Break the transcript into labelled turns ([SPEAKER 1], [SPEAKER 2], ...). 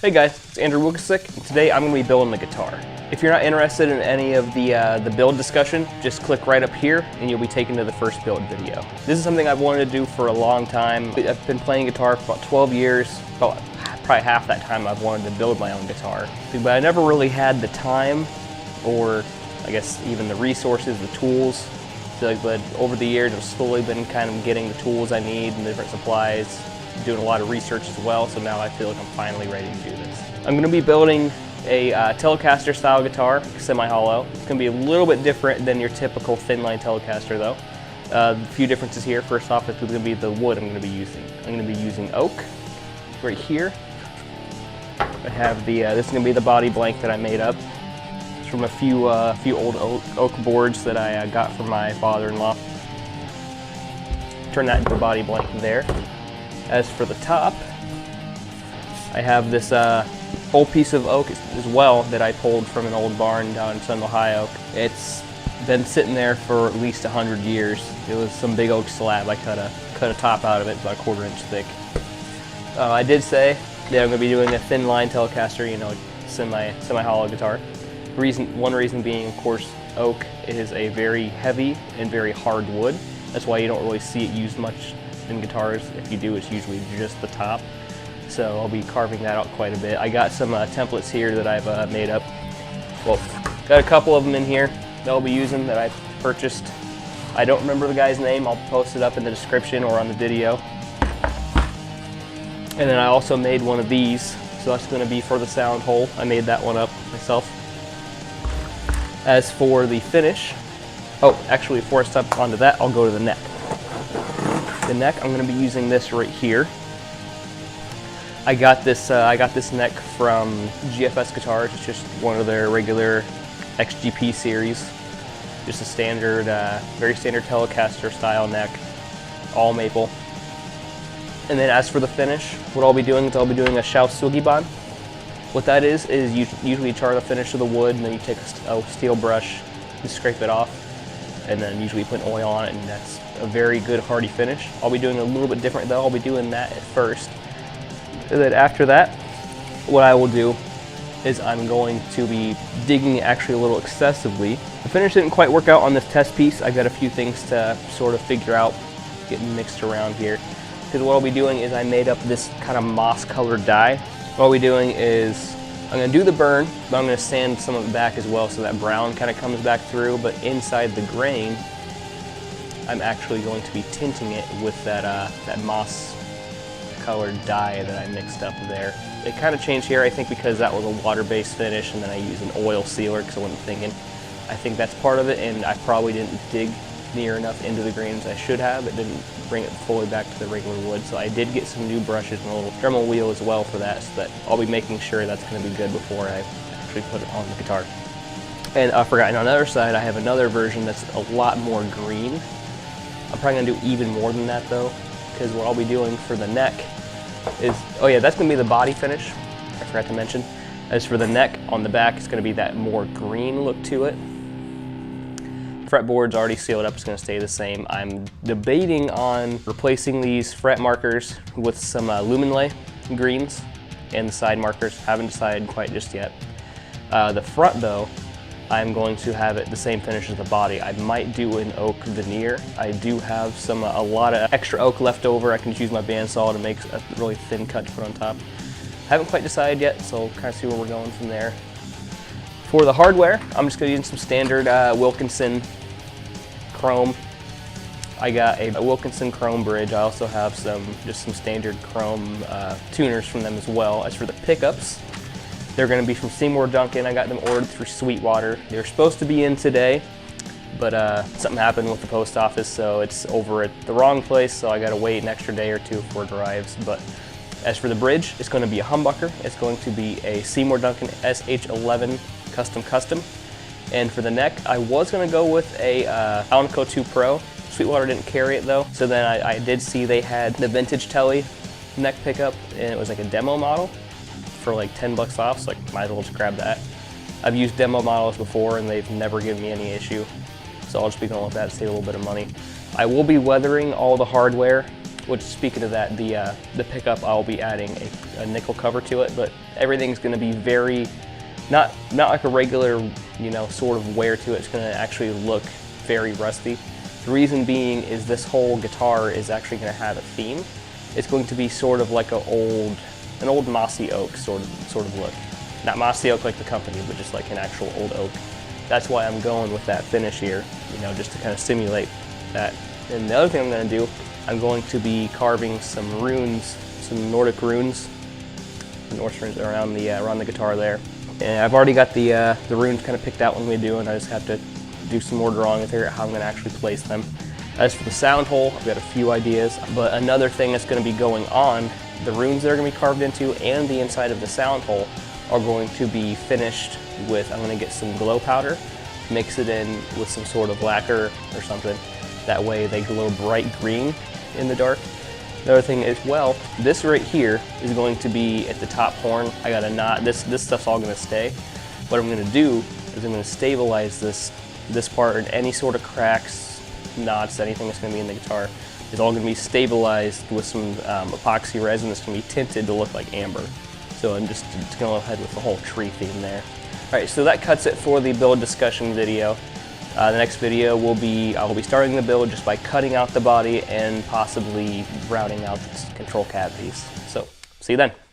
[SPEAKER 1] Hey guys, it's Andrew Wilkesick, and today I'm going to be building a guitar. If you're not interested in any of the build discussion, just click right up here and you'll be taken to the first build video. This is something I've wanted to do for a long time. I've been playing guitar for about 12 years, about probably half that time I've wanted to build my own guitar. But I never really had the time, or I guess even the resources, the tools. But over the years I've slowly been kind of getting the tools I need and different supplies, doing a lot of research as well, so now I feel like I'm finally ready to do this. I'm going to be building a Telecaster style guitar, semi-hollow. It's going to be a little bit different than your typical thin line Telecaster though. A few differences here. First off, it's going to be the wood I'm going to be using. I'm going to be using oak right here. I have this is going to be the body blank that I made up. It's from a few old oak boards that I got from my father-in-law. Turn that into a body blank there. As for the top, I have this whole piece of oak as well that I pulled from an old barn down in Southern Ohio. It's been sitting there for at least 100 years. It was some big oak slab. I cut a top out of it, about a 1/4 inch thick. I did say that I'm going to be doing a thin line Telecaster, you know, semi-hollow guitar. One reason being, of course, oak is a very heavy and very hard wood. That's why you don't really see it used much in guitars. If you do, it's usually just the top. So I'll be carving that out quite a bit. I got some templates here that I've made up. Well, got a couple of them in here that I'll be using that I purchased. I don't remember the guy's name. I'll post it up in the description or on the video. And then I also made one of these. So that's going to be for the sound hole. I made that one up myself. As for the finish, oh, actually before I step onto that, I'll go to the neck. The neck, I'm going to be using this right here. I got this neck from GFS Guitars. It's just one of their regular XGP series. Just a standard, very standard Telecaster style neck, all maple. And then as for the finish, what I'll be doing is I'll be doing a Schaus-Sugibahn. What that is you usually char the finish of the wood, and then you take a steel brush and scrape it off, and then usually put oil on it, and that's a very good hardy finish. I'll be doing a little bit different though. I'll be doing that at first. And then after that, what I will do is I'm going to be digging actually a little excessively. The finish didn't quite work out on this test piece. I've got a few things to sort of figure out, getting mixed around here. Because what I'll be doing is I made up this kind of moss colored dye. What I'll be doing is I'm going to do the burn, but I'm going to sand some of it back as well so that brown kind of comes back through, but inside the grain I'm actually going to be tinting it with that moss colored dye that I mixed up there. It kind of changed here, I think, because that was a water-based finish, and then I used an oil sealer because I wasn't thinking. I think that's part of it, and I probably didn't dig near enough into the grain as I should have. It didn't bring it fully back to the regular wood, so I did get some new brushes and a little Dremel wheel as well for that, so that I'll be making sure that's going to be good before I actually put it on the guitar. And I forgot, and on the other side I have another version that's a lot more green. I'm probably going to do even more than that though, because what I'll be doing for the neck is, oh yeah, that's going to be the body finish, I forgot to mention. As for the neck, on the back, it's going to be that more green look to it. Fretboard's already sealed up, it's going to stay the same. I'm debating on replacing these fret markers with some Luminlay greens and the side markers. Haven't decided quite just yet. The front though, I'm going to have it the same finish as the body. I might do an oak veneer. I do have a lot of extra oak left over. I can just use my bandsaw to make a really thin cut to put on top. Haven't quite decided yet, so we'll kind of see where we're going from there. For the hardware, I'm just going to use some standard Wilkinson chrome. I got a Wilkinson chrome bridge. I also have just some standard chrome tuners from them as well. As for the pickups, they're going to be from Seymour Duncan. I got them ordered through Sweetwater. They were supposed to be in today, but something happened with the post office, so it's over at the wrong place, so I got to wait an extra day or two before it arrives. But as for the bridge, it's going to be a humbucker. It's going to be a Seymour Duncan SH11 custom. And for the neck, I was going to go with a Alnico 2 Pro. Sweetwater didn't carry it though, so then I did see they had the vintage Tele neck pickup, and it was like a demo model for like 10 bucks off, so I might as well just grab that. I've used demo models before and they've never given me any issue, so I'll just be going with that to save a little bit of money. I will be weathering all the hardware Which, speaking of that, the pickup, I'll be adding a nickel cover to it, but everything's going to be very, not like a regular, you know, sort of wear to it. It's going to actually look very rusty. The reason being is this whole guitar is actually going to have a theme. It's going to be sort of like an old mossy oak sort of look. Not mossy oak like the company, but just like an actual old oak. That's why I'm going with that finish here, you know, just to kind of simulate that. And the other thing I'm going to do, I'm going to be carving some runes, some Nordic runes, Norse runes around the guitar there. And I've already got the runes kind of picked out when we do, and I just have to do some more drawing and figure out how I'm going to actually place them. As for the sound hole, I've got a few ideas, but another thing that's going to be going on, the runes that are going to be carved into and the inside of the sound hole are going to be finished with, I'm going to get some glow powder, mix it in with some sort of lacquer or something. That way they glow bright green in the dark. The other thing as well, this right here is going to be at the top horn. I got a knot. This stuff's all going to stay. What I'm going to do is I'm going to stabilize this part, and any sort of cracks, knots, anything that's going to be in the guitar is all going to be stabilized with some epoxy resin that's going to be tinted to look like amber. So I'm just going to go ahead with the whole tree theme there. Alright, so that cuts it for the build discussion video. The next video I'll be starting the build just by cutting out the body and possibly routing out the control cavities. So, see you then.